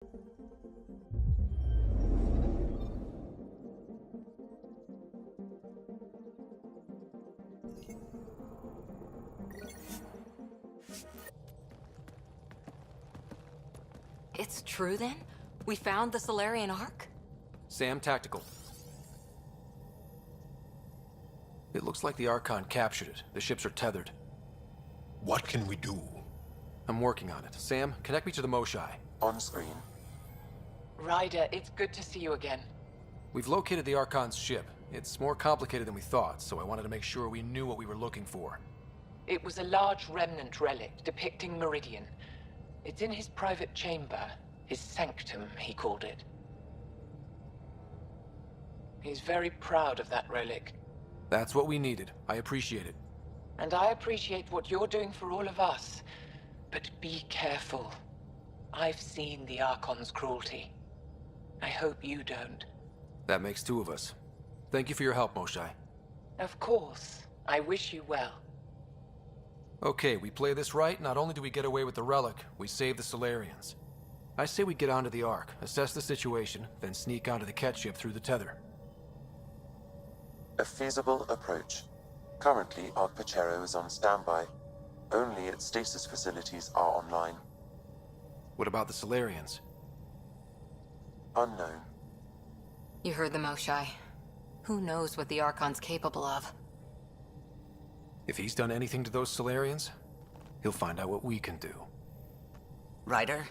It's true then? We found the Solarian Ark? Sam, tactical. It looks like the Archon captured it. The ships are tethered. What can we do? I'm working on it. Sam, connect me to the Moshai. On screen. Ryder, it's good to see you again. We've located the Archon's ship. It's more complicated than we thought, so I wanted to make sure we knew what we were looking for. It was a large remnant relic depicting Meridian. It's in his private chamber. His sanctum, he called it. He's very proud of that relic. That's what we needed. I appreciate it. And I appreciate what you're doing for all of us. But be careful. I've seen the Archon's cruelty. I hope you don't. That makes two of us. Thank you for your help, Moshai. Of course. I wish you well. Okay, we play this right, not only do we get away with the relic, we save the Solarians. I say we get onto the Ark, assess the situation, then sneak onto the Ket ship through the tether. A feasible approach. Currently, Ark Pachero is on standby. Only its stasis facilities are online. What about the Solarians? Unknown. You heard the Moshai. Who knows what the Archon's capable of? If he's done anything to those Solarians, he'll find out what we can do. Ryder?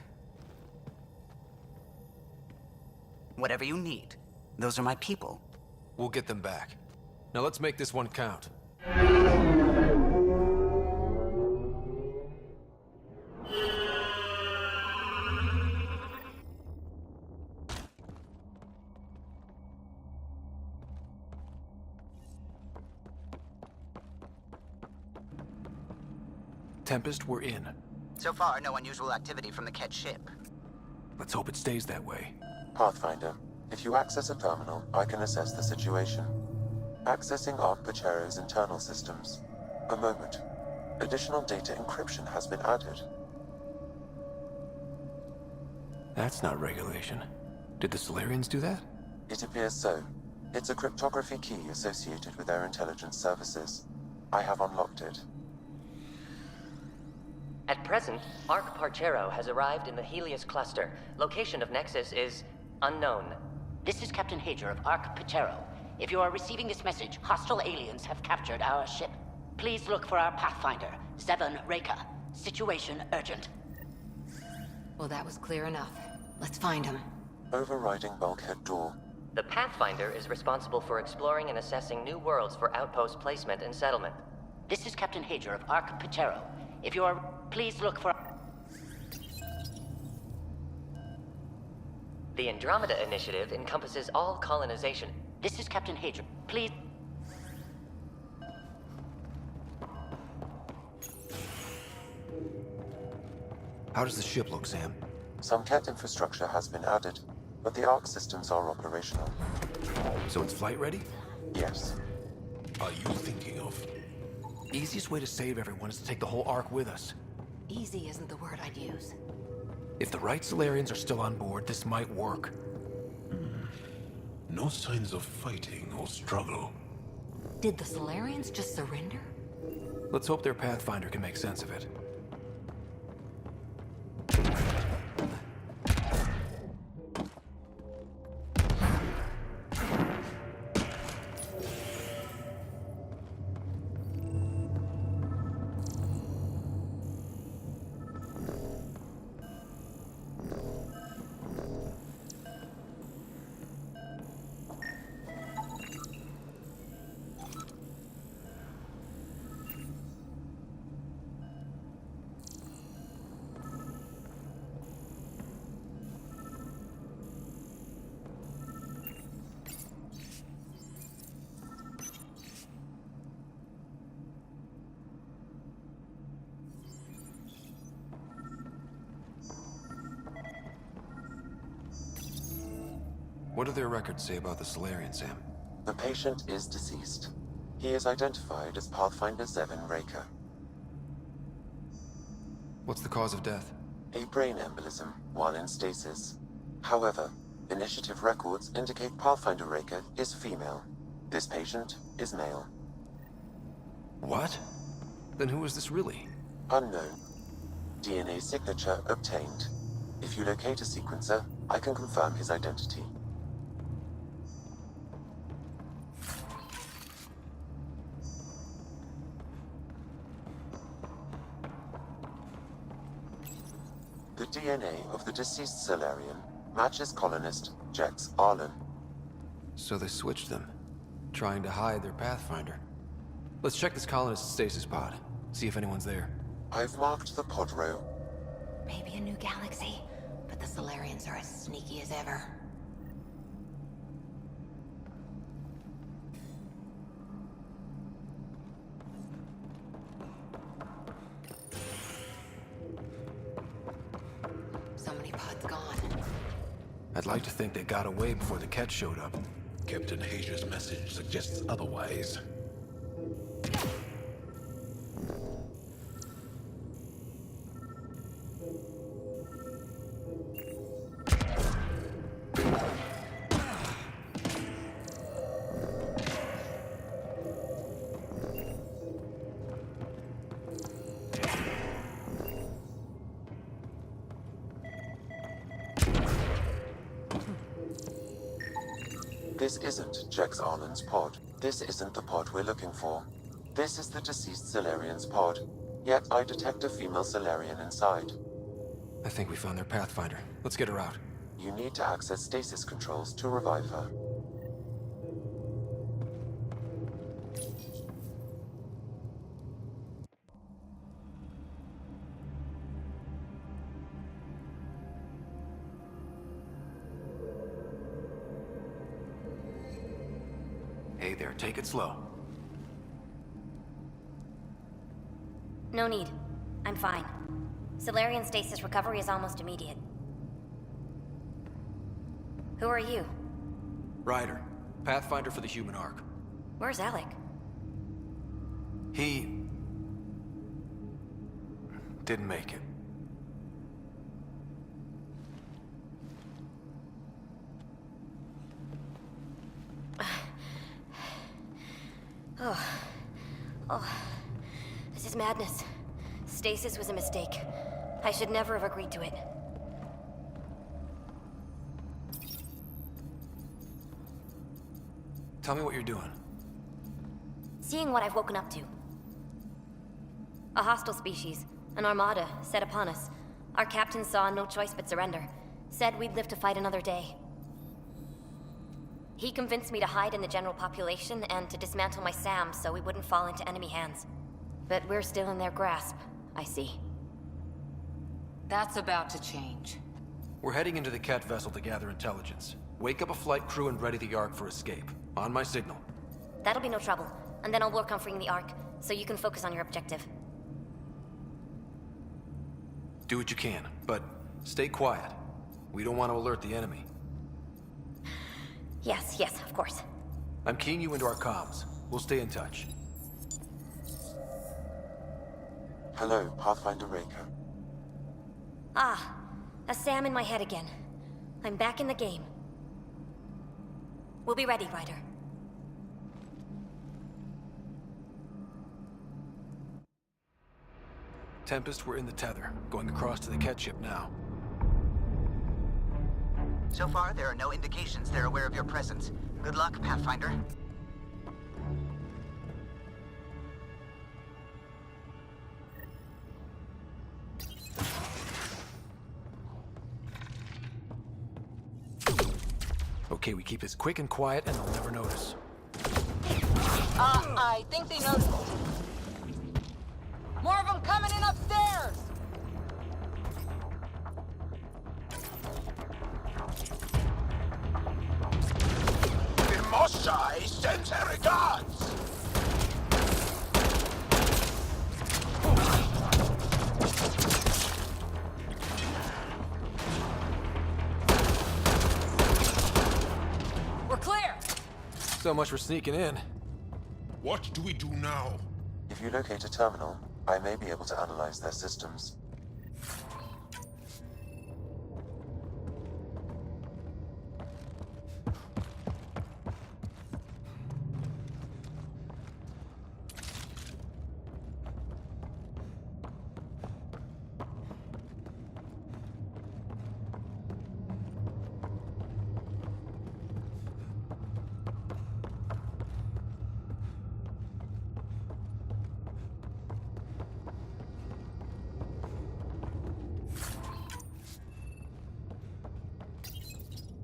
Whatever you need. Those are my people. We'll get them back. Now let's make this one count. Tempest, we're in. So far, no unusual activity from the Ket ship. Let's hope it stays that way. Pathfinder, if you access a terminal, I can assess the situation. Accessing Ark Pachero's internal systems. A moment. Additional data encryption has been added. That's not regulation. Did the Solarians do that? It appears so. It's a cryptography key associated with their intelligence services. I have unlocked it. At present, Ark Parchero has arrived in the Helios cluster. Location of Nexus is unknown. This is Captain Hager of Ark Pachero. If you are receiving this message, hostile aliens have captured our ship. Please look for our Pathfinder, Zevon Reka. Situation urgent. Well, that was clear enough. Let's find him. Overriding bulkhead door. The Pathfinder is responsible for exploring and assessing new worlds for outpost placement and settlement. This is Captain Hager of Ark Pachero. If you are... Please look for... The Andromeda initiative encompasses all colonization. This is Captain Hager. Please... How does the ship look, Sam? Some Ket infrastructure has been added, but the Ark systems are operational. So it's flight ready? Yes. Are you thinking of? Easiest way to save everyone is to take the whole Ark with us. Easy isn't the word I'd use. If the right Solarians are still on board, this might work. No signs of fighting or struggle. Did the Solarians just surrender? Let's hope their Pathfinder can make sense of it. What do their records say about the Solarian, Sam? The patient is deceased. He is identified as Pathfinder Zevon Reka. What's the cause of death? a brain embolism while in stasis. However, initiative records indicate Pathfinder Raker is female. This patient is male. What? Then who is this really? Unknown. DNA signature obtained. If you locate a sequencer, I can confirm his identity. The DNA of the deceased Solarian matches colonist Jex Arlen. So they switched them, trying to hide their Pathfinder. Let's check this colonist's stasis pod, see if anyone's there. I've marked the pod row. Maybe a new galaxy, but the Solarians are as sneaky as ever. So many pods gone. I'd like to think they got away before the Ket showed up. Captain Hazer's message suggests otherwise. This isn't Jex Arlen's pod. This isn't the pod we're looking for. This is the deceased Solarian's pod. Yet I detect a female Solarian inside. I think we found their Pathfinder. Let's get her out. You need to access stasis controls to revive her. Hey there, take it slow. No need. I'm fine. Solarian stasis recovery is almost immediate. Who are you? Ryder, Pathfinder for the human ark. Where's Alec? He didn't make it. This is madness. Stasis was a mistake. I should never have agreed to it. Tell me what you're doing. Seeing what I've woken up to. A hostile species, an armada, set upon us. Our captain saw no choice but surrender. Said we'd live to fight another day. He convinced me to hide in the general population and to dismantle my SAM so we wouldn't fall into enemy hands. But we're still in their grasp, I see. That's about to change. We're heading into the Ket vessel to gather intelligence. Wake up a flight crew and ready the Ark for escape. On my signal. That'll be no trouble, and then I'll work on freeing the Ark, so you can focus on your objective. Do what you can, but stay quiet. We don't want to alert the enemy. Yes, of course. I'm keying you into our comms. We'll stay in touch. Hello, Pathfinder Raker. Ah, a SAM in my head again. I'm back in the game. We'll be ready, Ryder. Tempest, we're in the tether, going across to the Ket ship now. So far, there are no indications they're aware of your presence. Good luck, Pathfinder. Okay, we keep this quick and quiet and they'll never notice. I think they noticed. More of them coming in upstairs! Moshai sends her regards! We're clear! So much for sneaking in. What do we do now? If you locate a terminal, I may be able to analyze their systems.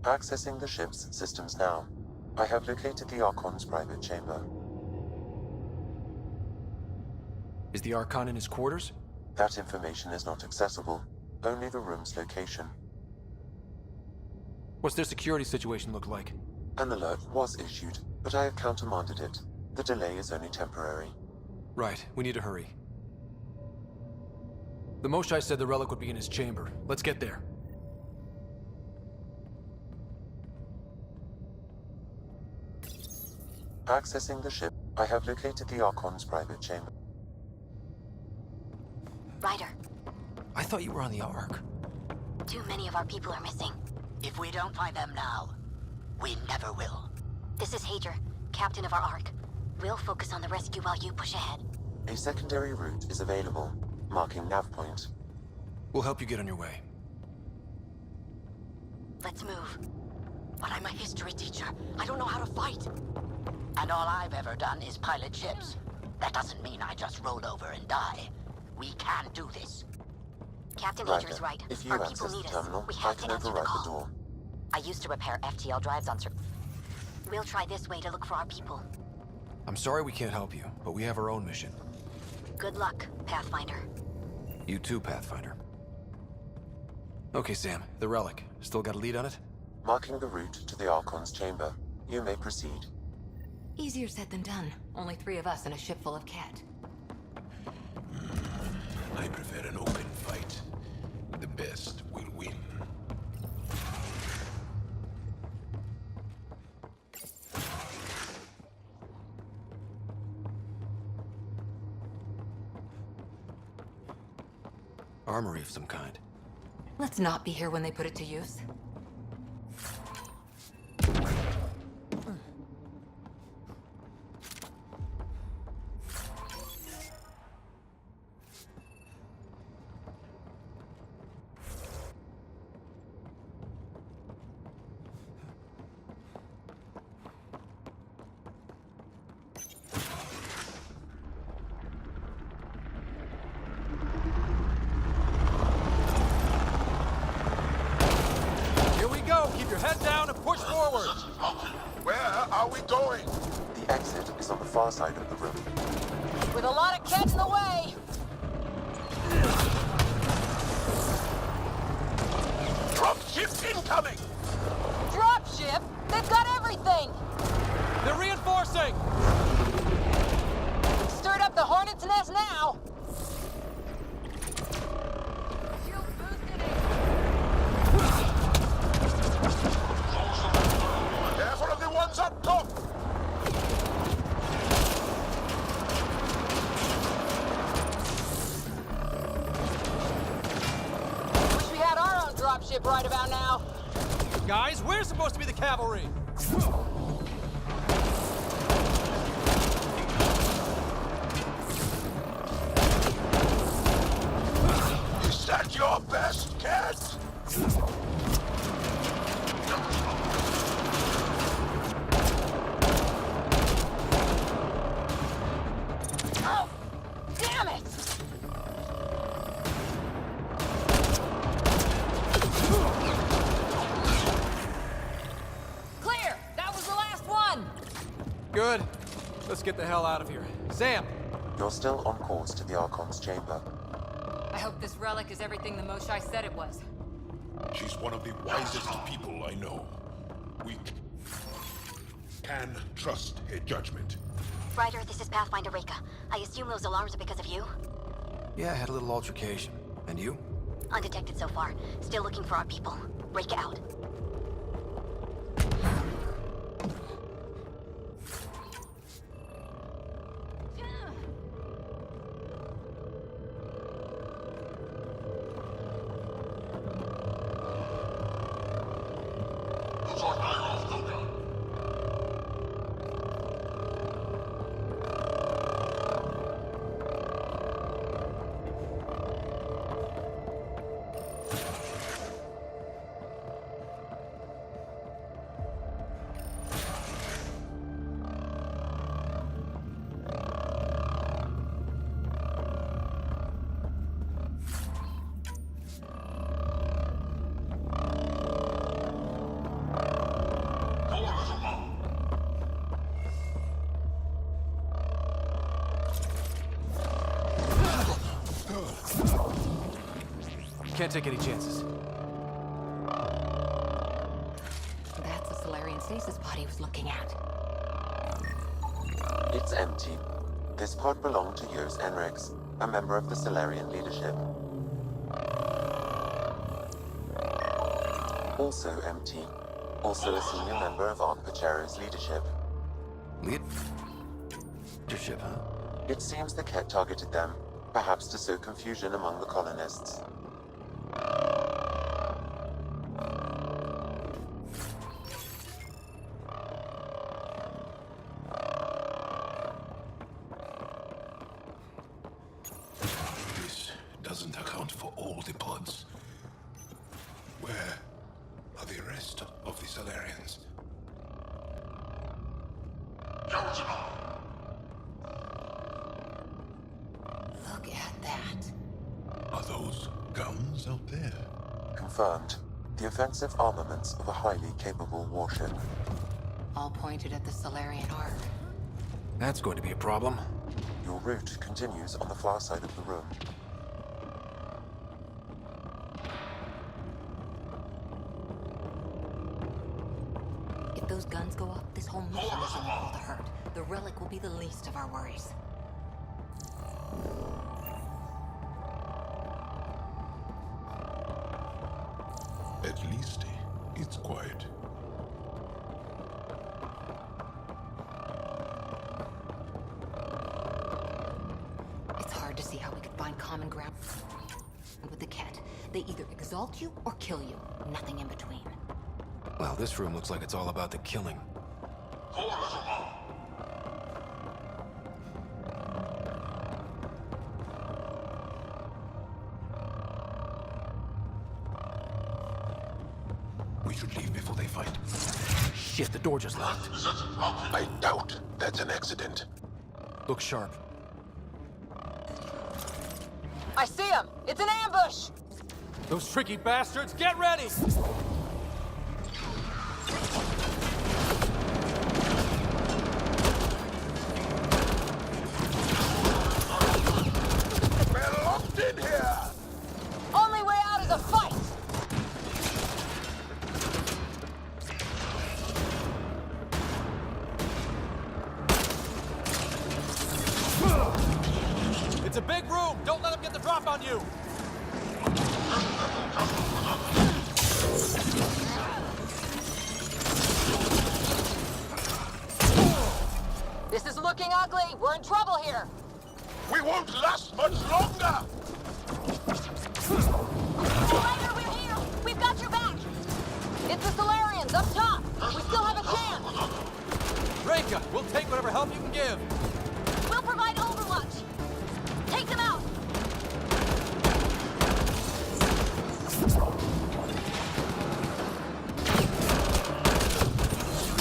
Accessing the ship's systems now. I have located the Archon's private chamber. Is the Archon in his quarters? That information is not accessible. Only the room's location. What's their security situation look like? An alert was issued, but I have countermanded it. The delay is only temporary. Right, we need to hurry. The Moshai said the relic would be in his chamber. Let's get there. Accessing the ship, I have located the Archon's private chamber. Ryder, I thought you were on the Ark. too many of our people are missing. If we don't find them now, we never will. This is Hager, captain of our Ark. We'll focus on the rescue while you push ahead. A secondary route is available, marking nav point. We'll help you get on your way. Let's move. But I'm a history teacher. I don't know how to fight. And all I've ever done is pilot ships. That doesn't mean I just roll over and die. We can do this. Captain Ryder, Hager's right. if you Our access people the need us. terminal, We I have to can answer the override the call. door. I used to repair FTL drives on We'll try this way to look for our people. I'm sorry we can't help you, but we have our own mission. Good luck, Pathfinder. You too, Pathfinder. Okay, Sam, the relic. Still got a lead on it? Marking the route to the Archon's chamber. You may proceed. Easier said than done. Only 3 of us and a ship full of cat. I prefer an open fight. The best will win. Armory of some kind. Let's not be here when they put it to use. Keep your head down and push forward! Where are we going? The exit is on the far side of the room. With a lot of cat in the way! Dropship incoming! Dropship? They've got everything! They're reinforcing! Stirred up the hornet's nest now! Careful of the ones up top! Wish we had our own dropship right about now. Guys, we're supposed to be the cavalry! Is that your best, cat? Oh! Damn it! Clear! That was the last one! Good. Let's get the hell out of here. Sam! You're still on course to the Archon's chamber. I hope this relic is everything the Moshai said it was. She's one of the wisest people I know. We can trust her judgment. Ryder, this is Pathfinder Reka. I assume those alarms are because of you? Yeah, I had a little altercation. And you? Undetected so far. Still looking for our people. Reka out. can't take any chances. That's the Solarian stasis pod he was looking at. It's empty. This pod belonged to Yos Enrix, a member of the Solarian leadership. Also empty. Also a senior member of Ark Pachero's leadership. Leadership, huh? It seems the Ket targeted them, perhaps to sow confusion among the colonists. This doesn't account for all the pods. Where are the rest of the Solarians? Look at that. Are those guns out there? Confirmed. The offensive armaments of a highly capable warship. All pointed at the Solarian Ark. That's going to be a problem. Your route continues on the far side of the room. If those guns go off, this whole mission is in the world to hurt. The relic will be the least of our worries. At least it's quiet. It's hard to see how we could find common ground with the Ket. They either exalt you or kill you. Nothing in between. Well, this room looks like it's all about the killing. We should leave before they fight. Shit, the door just locked. I doubt that's an accident. Look sharp. I see him! It's an ambush! Those tricky bastards, get ready! We're locked in here! Only way out is a fight! It's a big room! Don't let them get the drop on you! This is looking ugly! We're in trouble here! We won't last much longer! Ryder, we're here! We've got your back! It's the Solarians, up top! We still have a chance! Reka, we'll take whatever help you can give! We'll provide overwatch! Take them out!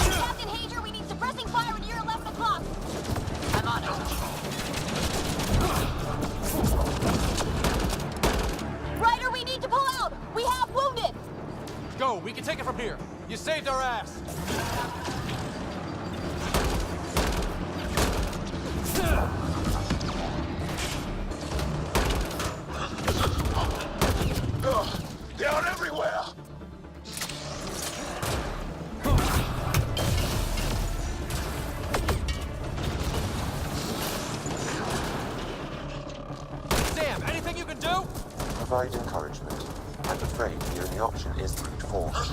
Captain Hager, we need suppressing fire when you're 11 o'clock! I'm on it. Ryder, we need to pull out! We have wounded! Go, we can take it from here! You saved our ass! They are everywhere! Sam, anything you can do? Provide encouragement. I'm afraid the only option is brute force.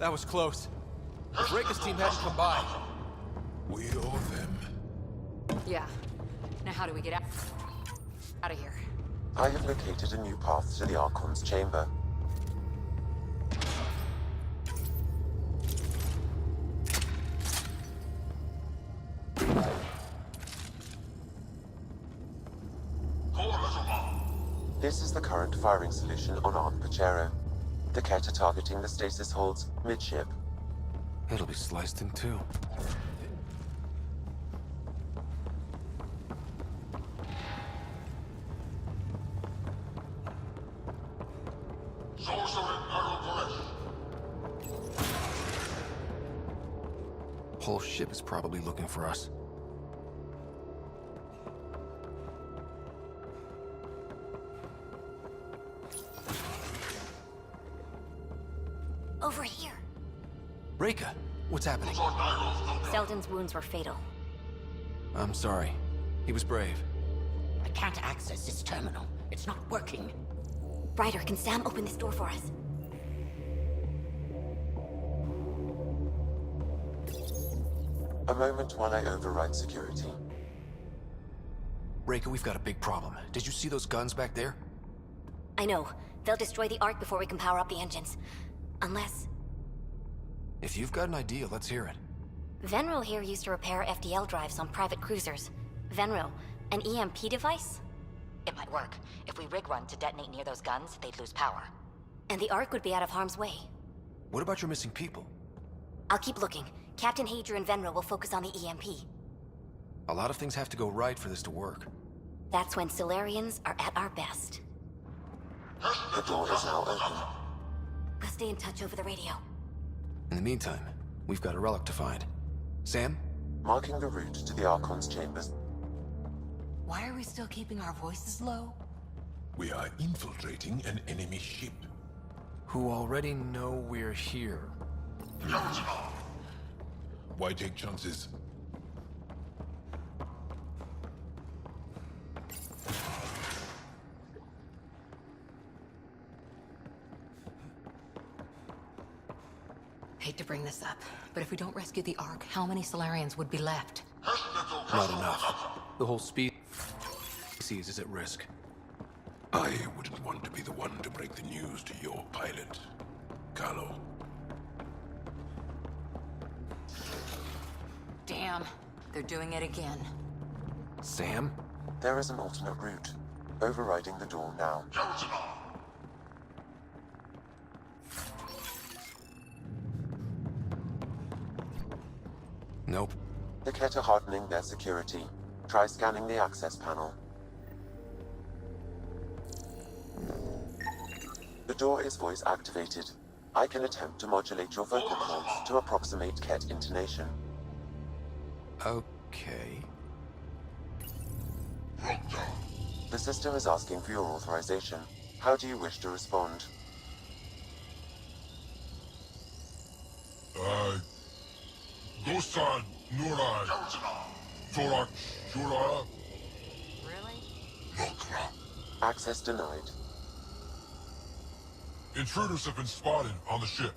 That was close. If Reika's team hadn't come by. We owe them. Yeah. Now how do we get out of here? I have located a new path to the Archon's chamber. This is the current firing solution on Arc-Pachero. The Ket are targeting the stasis holds midship. It'll be sliced in two. Whole ship is probably looking for us. Over here. Reika, what's happening? Selden's wounds were fatal. I'm sorry. He was brave. I can't access this terminal. It's not working. Ryder, can Sam open this door for us? A moment while I override security. Reika, we've got a big problem. Did you see those guns back there? I know. They'll destroy the Ark before we can power up the engines. Unless... If you've got an idea, let's hear it. Venro here used to repair FDL drives on private cruisers. Venro, an EMP device? It might work. If we rig one to detonate near those guns, they'd lose power. And the Ark would be out of harm's way. What about your missing people? I'll keep looking. Captain Hadrian and Venro will focus on the EMP. A lot of things have to go right for this to work. That's when Solarians are at our best. The door is now open. We'll stay in touch over the radio. In the meantime, we've got a relic to find. Sam? Marking the route to the Archon's chambers. Why are we still keeping our voices low? We are infiltrating an enemy ship. Who already know we're here. Why take chances? Hate to bring this up, but if we don't rescue the Ark, how many Solarians would be left? Not enough. The whole species is at risk. I wouldn't want to be the one to break the news to your pilot, Carlo. Damn, they're doing it again. Sam? There is an alternate route. Overriding the door now. Nope. The Ket are hardening their security. Try scanning the access panel. The door is voice activated. I can attempt to modulate your vocal cords to approximate Ket intonation. Okay. The system is asking for your authorization. How do you wish to respond? Gosan, Nurai, Torak, Shura, Really? Access denied. Intruders have been spotted on the ship.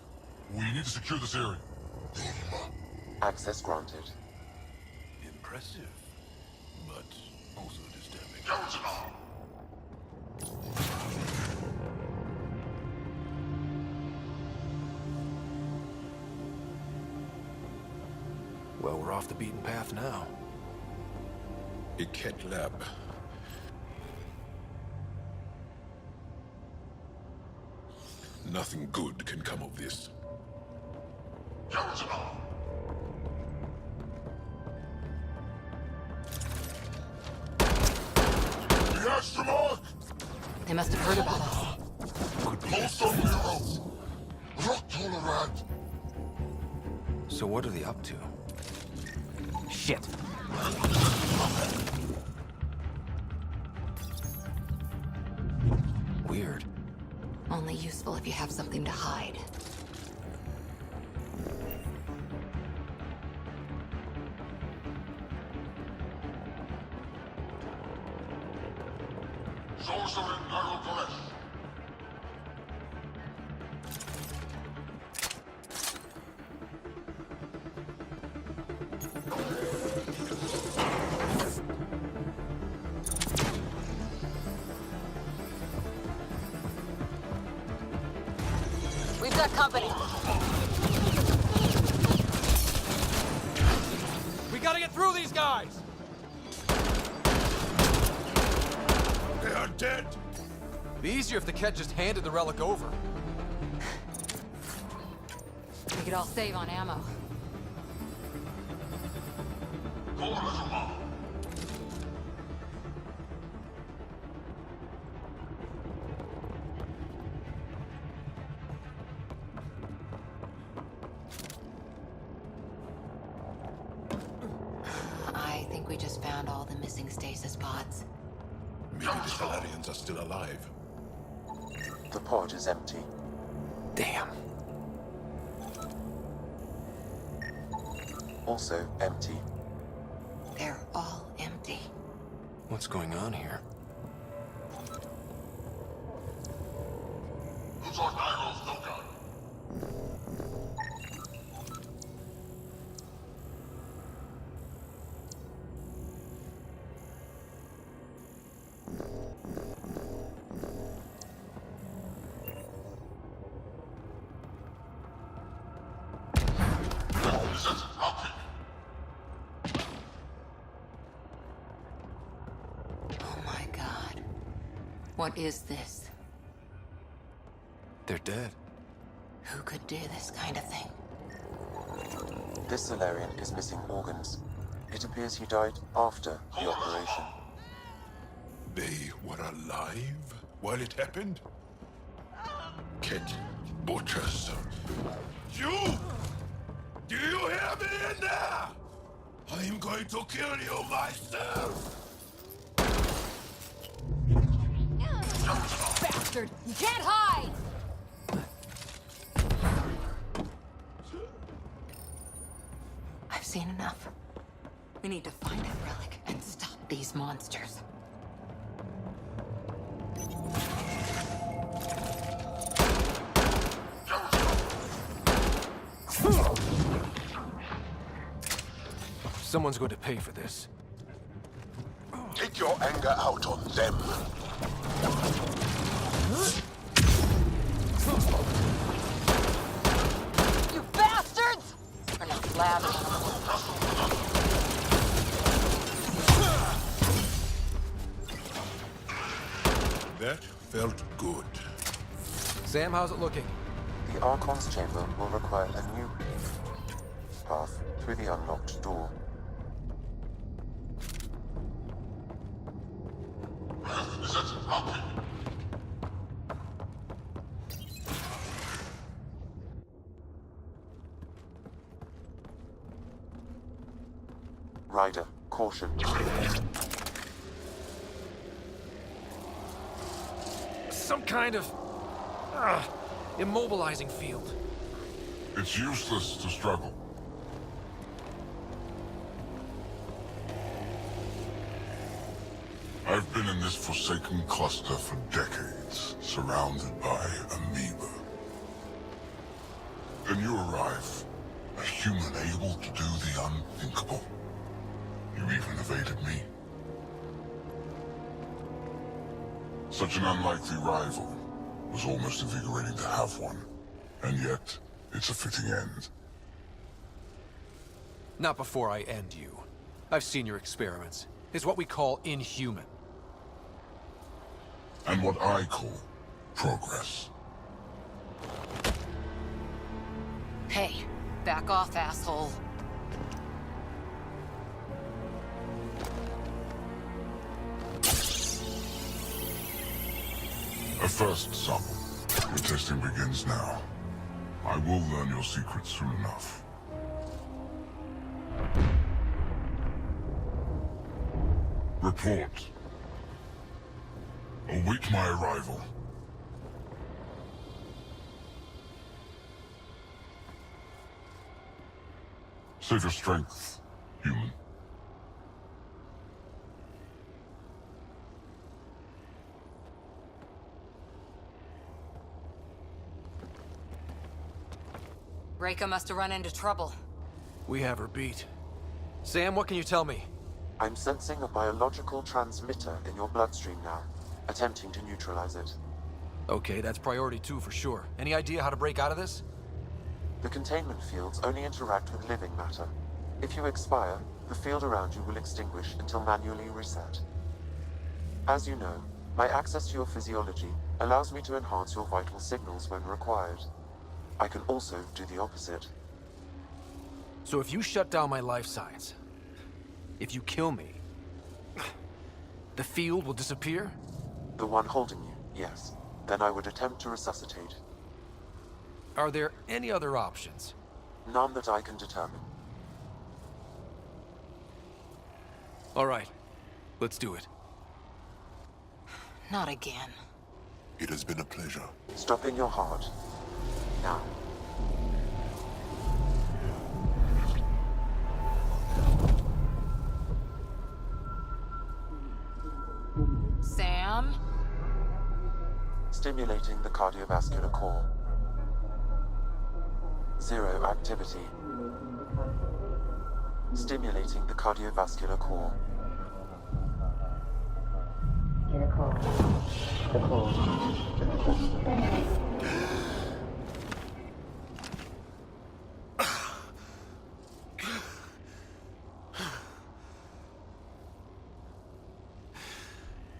We need to secure this area. Access granted. Impressive, but also disturbing. Well, we're off the beaten path now. A Ket lab. Nothing good can come of this. They must have heard about us. So what are they up to? Shit. Weird. Only useful if you have something to hide. got company. We gotta get through these guys! They are dead! Be easier if the Ket just handed the relic over. We could all save on ammo. I think we just found all the missing stasis pods. Maybe the Salarians are still alive. The pod is empty. Damn. Also empty. They're all empty. What's going on here? Oh my god. What is this? They're dead. Who could do this kind of thing? This Solarian is missing organs. It appears he died after the operation. They were alive while it happened? Ket butchers. You! Do you hear me in there? I'm going to kill you myself! Bastard! You can't hide! I've seen enough. We need to find that relic and stop these monsters. Someone's going to pay for this. Take your anger out on them. You bastards! We're not lab animals. That felt good. Sam, how's it looking? The Archon's chamber will require a new path through the unlocked door. Ryder, caution. Some kind of... immobilizing field. It's useless to struggle. I've been in this forsaken cluster for decades, surrounded by amoeba. Then you arrive, a human able to do the unthinkable. You even evaded me. Such an unlikely rival. Was almost invigorating to have one. And yet, it's a fitting end. Not before I end you. I've seen your experiments. It's what we call inhuman. And what I call progress. Hey, back off, asshole. A first sample. Your testing begins now. I will learn your secrets soon enough. Report. Await my arrival. Save your strength, human. Reika must have run into trouble. We have her beat. Sam, what can you tell me? I'm sensing a biological transmitter in your bloodstream now, attempting to neutralize it. Okay, that's priority 2 for sure. Any idea how to break out of this? The containment fields only interact with living matter. If you expire, the field around you will extinguish until manually reset. As you know, my access to your physiology allows me to enhance your vital signals when required. I can also do the opposite. So if you shut down my life signs, if you kill me, the field will disappear? The one holding you, yes. Then I would attempt to resuscitate. Are there any other options? None that I can determine. All right, let's do it. Not again. It has been a pleasure. Stop in your heart. Now. Sam? Stimulating the cardiovascular core. 0 activity. Stimulating the cardiovascular core.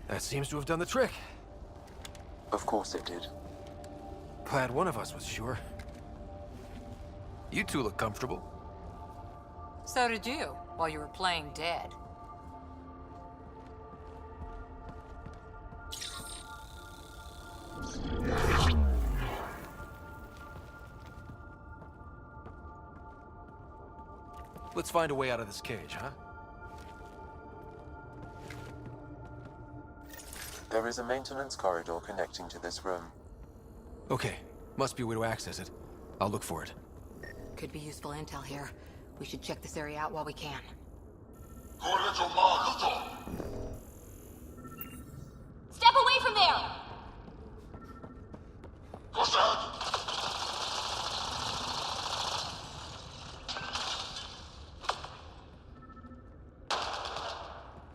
That seems to have done the trick. Of course it did. Glad one of us was sure. You two look comfortable. So did you, while you were playing dead. Let's find a way out of this cage, huh? There is a maintenance corridor connecting to this room. Okay, must be a way to access it. I'll look for it. Could be useful intel here. We should check this area out while we can. Step away from there!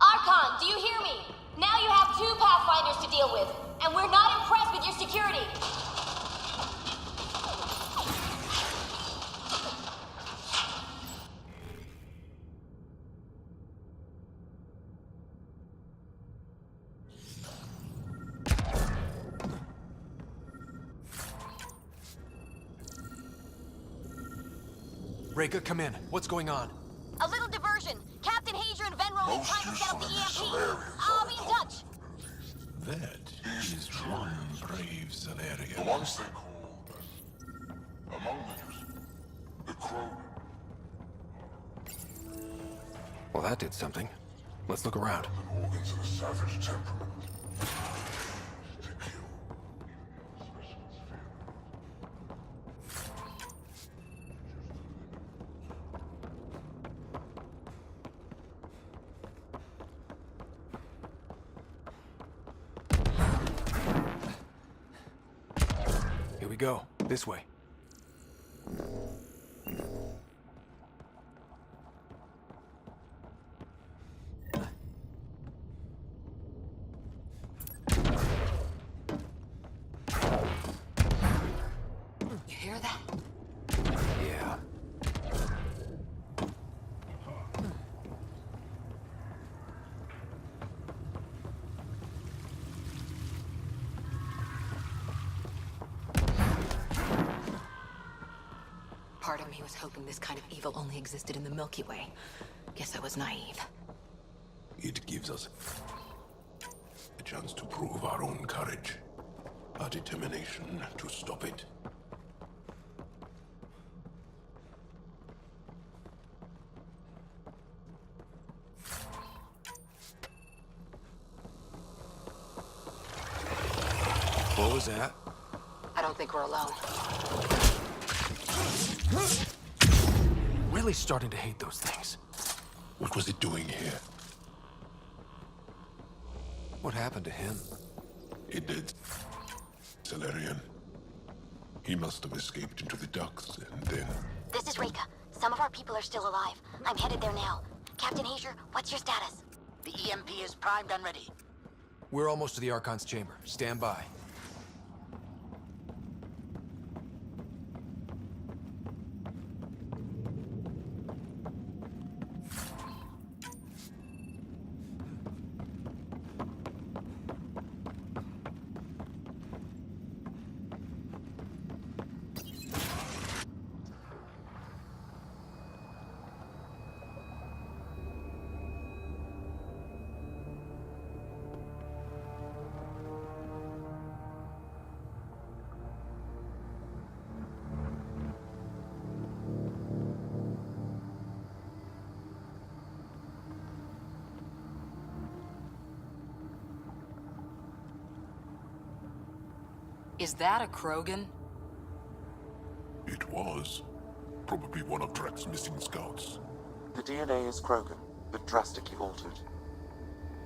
Archon, do you hear me? Now you have 2 Pathfinders to deal with, and we're not impressed with your security. Reka, come in. What's going on? A little diversion. Captain Hager and Venro are trying to set up the EMP. I'll be in touch. That is one brave Salarian. The ones they call, among the crow. Well, that did something. Let's look around. The organs of a savage temperament. Here we go. This way. You hear that? Yeah. Part of me was hoping this kind of evil only existed in the Milky Way. Guess I was naive. It gives us a chance to prove our own courage, our determination to stop it. What was that? I don't think we're alone. Really starting to hate those things. What was it doing here? What happened to him? It did. Salarian. He must have escaped into the ducts and then... This is Reka. Some of our people are still alive. I'm headed there now. Captain Hager, what's your status? The EMP is primed and ready. We're almost to the Archon's chamber. Stand by. Is that a Krogan? It was. Probably one of Drek's missing scouts. The DNA is Krogan, but drastically altered.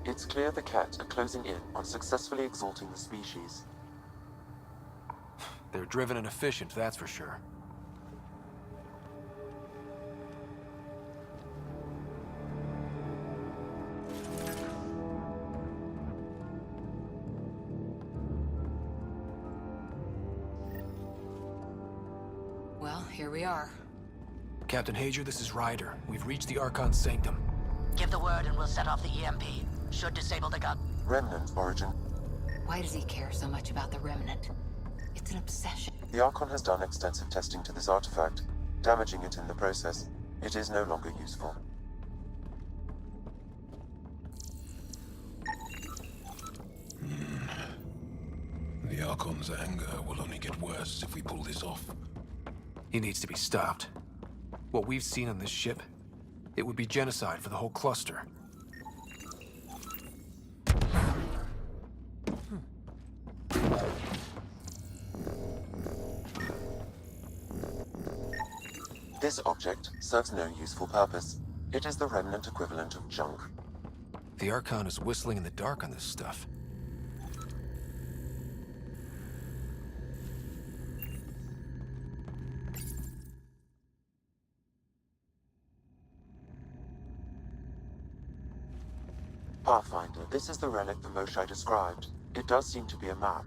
It's clear the Ket are closing in on successfully exalting the species. They're driven and efficient, that's for sure. Well, here we are. Captain Hager, this is Ryder. We've reached the Archon's sanctum. Give the word and we'll set off the EMP. Should disable the gun. Remnant origin. Why does he care so much about the Remnant? It's an obsession. The Archon has done extensive testing to this artifact, damaging it in the process. It is no longer useful. The Archon's anger will only get worse if we pull this off. He needs to be stopped. What we've seen on this ship, it would be genocide for the whole cluster. This object serves no useful purpose. It is the Remnant equivalent of junk. The Archon is whistling in the dark on this stuff. Pathfinder, this is the relic the Moshai described. It does seem to be a map.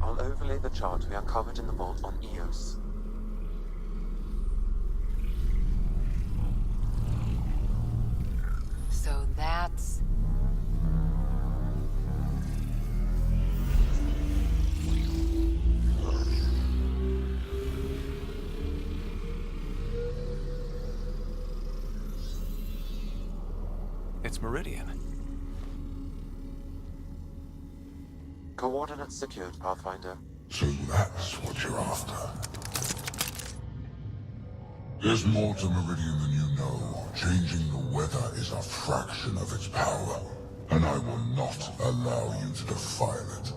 I'll overlay the chart we uncovered in the vault on Eos. So that's... It's Meridian. Coordinates secured, Pathfinder. So that's what you're after. There's more to Meridian than you know. Changing the weather is a fraction of its power, and I will not allow you to defile it.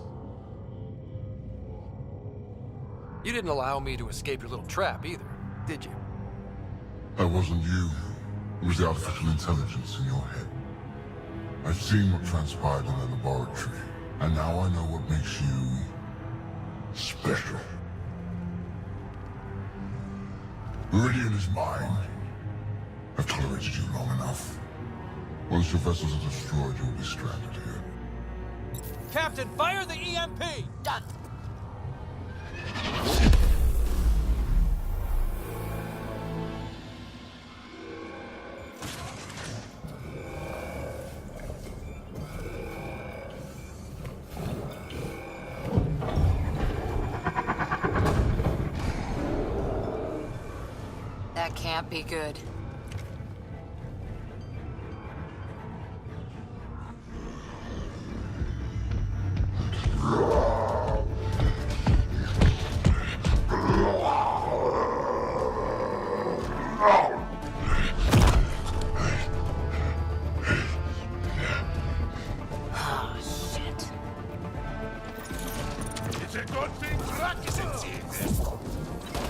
You didn't allow me to escape your little trap either, did you? That wasn't you. It was the artificial intelligence in your head. I've seen what transpired in the laboratory, and now I know what makes you special. Meridian is mine. I've tolerated you long enough. Once your vessels are destroyed, you'll be stranded here. Captain, fire the EMP! Done. That can't be good.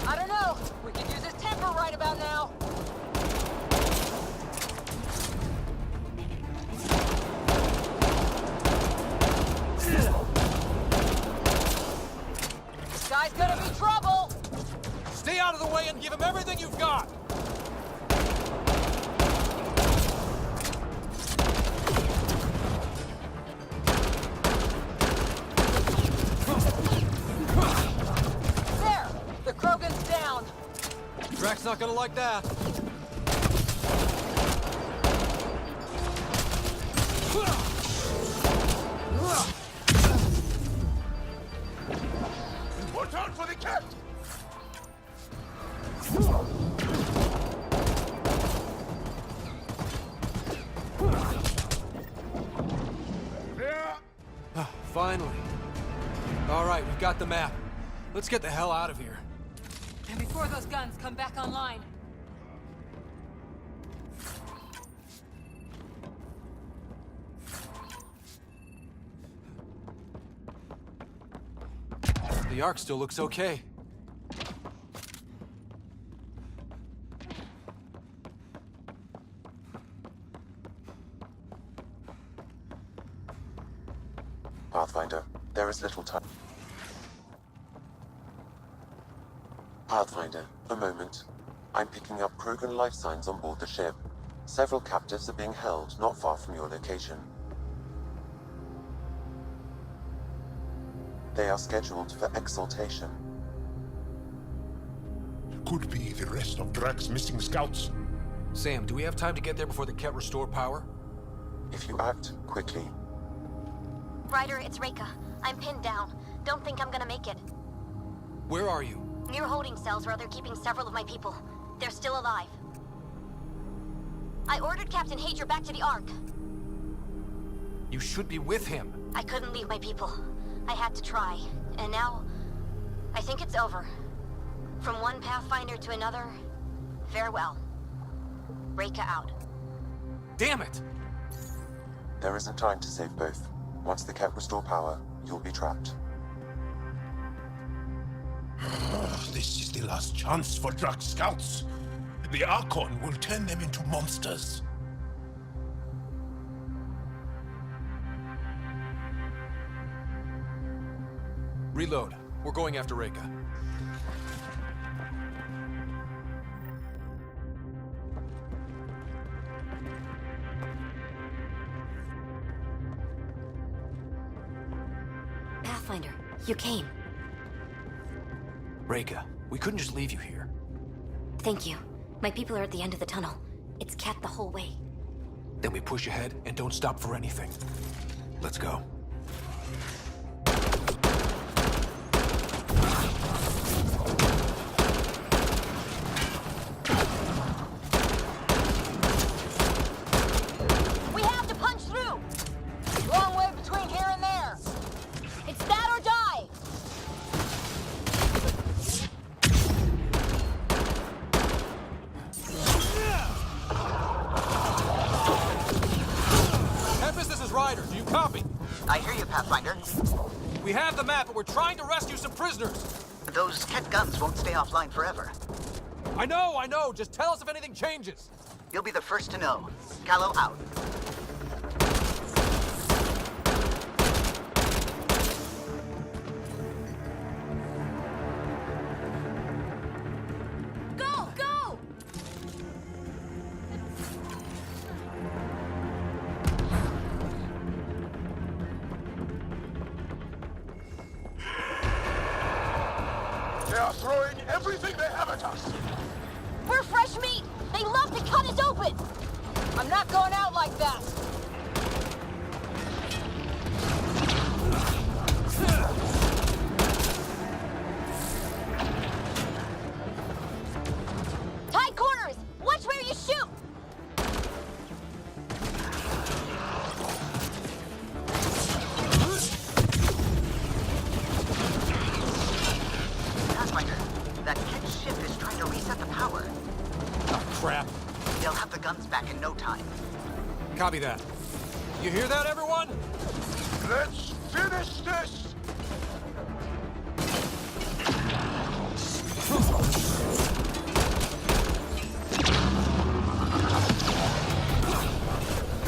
I don't know. We could use his temper right about now. This guy's gonna be trouble. Stay out of the way and give him everything you've got! There! The Krogan's down. Drax's not gonna like that. Watch out for the cat! Finally. All right, we've got the map. Let's get the hell out of here. And before those guns come back online. The Ark still looks okay. Pathfinder, there is little time. Pathfinder, a moment. I'm picking up Krogan life signs on board the ship. Several captives are being held not far from your location. They are scheduled for exaltation. Could be the rest of Drak's missing scouts. Sam, do we have time to get there before the Ket restore power? If you act quickly. Ryder, it's Reika. I'm pinned down. Don't think I'm gonna make it. Where are you? Near holding cells where they're keeping several of my people. They're still alive. I ordered Captain Hager back to the Ark. You should be with him. I couldn't leave my people. I had to try. And now, I think it's over. From one Pathfinder to another, farewell. Reika out. Damn it! There isn't time to save both. Once the Ket restore power, you'll be trapped. This is the last chance for Drak scouts. The Archon will turn them into monsters. Reload. We're going after Reika. Pathfinder, you came. Reika, we couldn't just leave you here. Thank you. My people are at the end of the tunnel. It's Ket the whole way. Then we push ahead and don't stop for anything. Let's go. We have to punch through! Long way between here and there. It's that or die! Tempest, this is Ryder. Do you copy? I hear you, Pathfinder. We have the map, but we're trying to rescue some prisoners. Those Ket guns won't stay offline forever. I know. Just tell us if anything changes. You'll be the first to know. Callow out. Go! Go! They are throwing everything they have at us. We're fresh meat! They love to cut us open! I'm not going out like that! Tight corners! Watch where you shoot! Pathfinder, that Ket ship is trying to reset the power. Oh, crap. They'll have the guns back in no time. Copy that. You hear that, everyone? Let's finish this!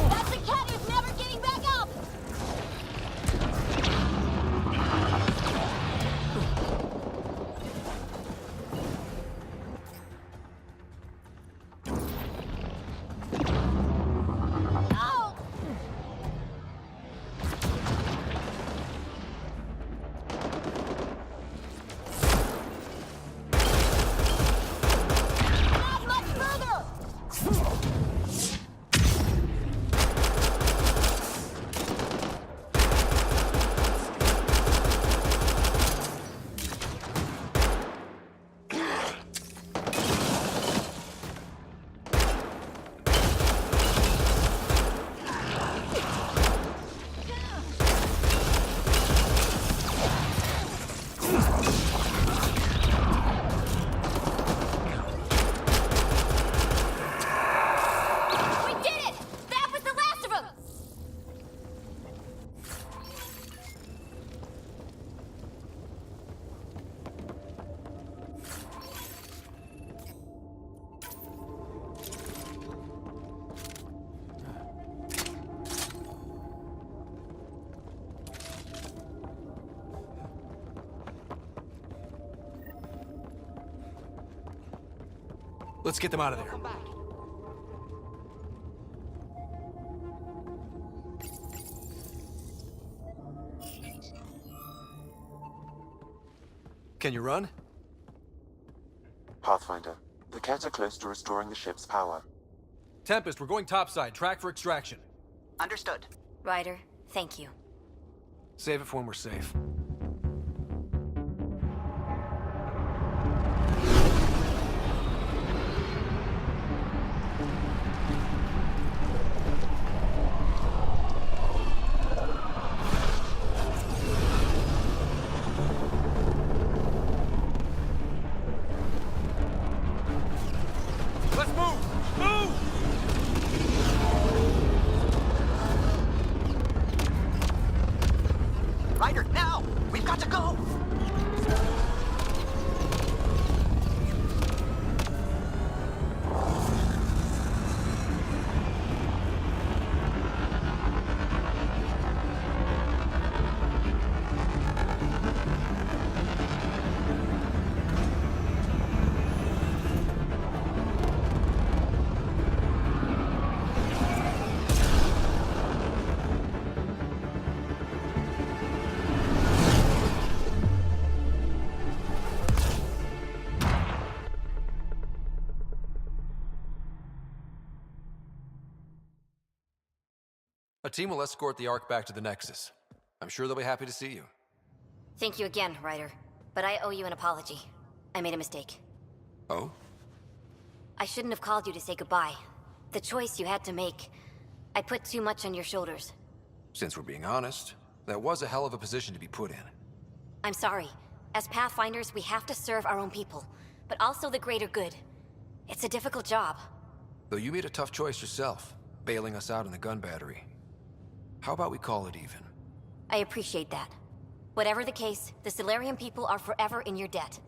That's the cat who's never getting back up! Oh! Let's get them out of there. Come back. Can you run? Pathfinder, the Ket are close to restoring the ship's power. Tempest, we're going topside. Track for extraction. Understood. Ryder, thank you. Save it for when we're safe. Ryder, now! We've got to go! A team will escort the Ark back to the Nexus. I'm sure they'll be happy to see you. Thank you again, Ryder. But I owe you an apology. I made a mistake. Oh? I shouldn't have called you to say goodbye. The choice you had to make. I put too much on your shoulders. Since we're being honest, that was a hell of a position to be put in. I'm sorry. As Pathfinders, we have to serve our own people, but also the greater good. It's a difficult job. Though you made a tough choice yourself, bailing us out in the gun battery. How about we call it even? I appreciate that. Whatever the case, the Solarian people are forever in your debt.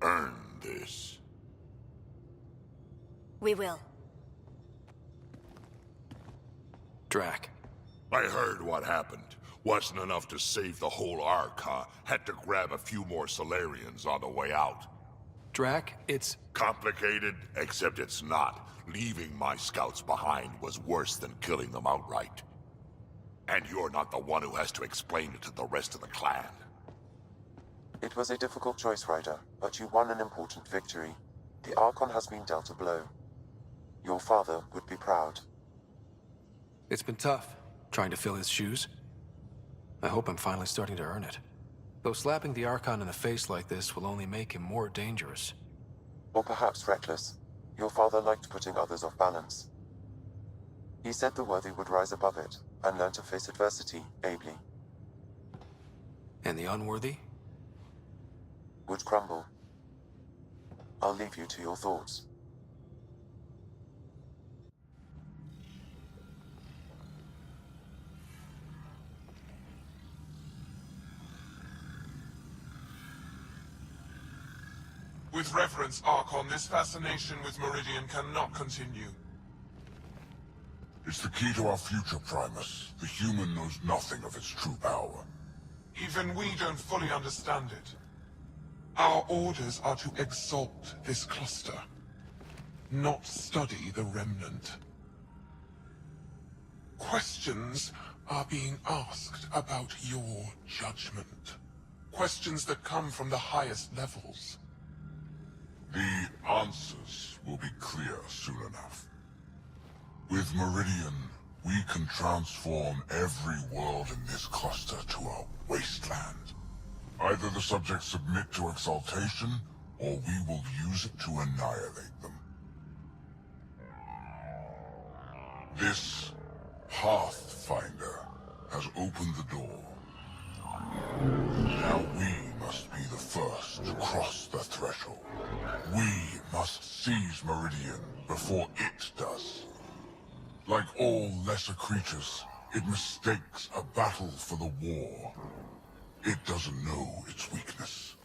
Earn this. We will. Drac. I heard what happened. Wasn't enough to save the whole Ark, huh? Had to grab a few more Solarians on the way out. Drac, it's... Complicated, except it's not. Leaving my scouts behind was worse than killing them outright. And you're not the one who has to explain it to the rest of the clan. It was a difficult choice, Ryder, but you won an important victory. The Archon has been dealt a blow. Your father would be proud. It's been tough, trying to fill his shoes. I hope I'm finally starting to earn it. Though slapping the Archon in the face like this will only make him more dangerous. Or perhaps reckless. Your father liked putting others off balance. He said the worthy would rise above it, and learn to face adversity ably. And the unworthy? Would crumble. I'll leave you to your thoughts. With reverence, Archon, this fascination with Meridian cannot continue. It's the key to our future, Primus. The human knows nothing of its true power. Even we don't fully understand it. Our orders are to exalt this cluster, not study the remnant. Questions are being asked about your judgment. Questions that come from the highest levels. The answers will be clear soon enough. With Meridian, we can transform every world in this cluster to a wasteland. Either the subjects submit to exaltation, or we will use it to annihilate them. This Pathfinder has opened the door. Now we must be the first to cross the threshold. We must seize Meridian before it does. Like all lesser creatures, it mistakes a battle for the war. It doesn't know its weakness.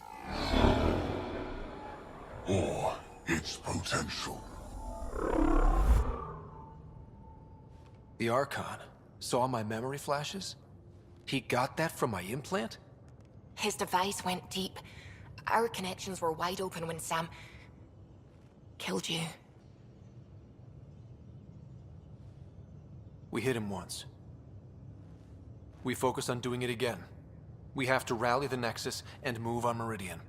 Or its potential. The Archon saw my memory flashes? He got that from my implant? His device went deep. Our connections were wide open when Sam killed you. We hit him once. We focus on doing it again. We have to rally the Nexus and move on Meridian.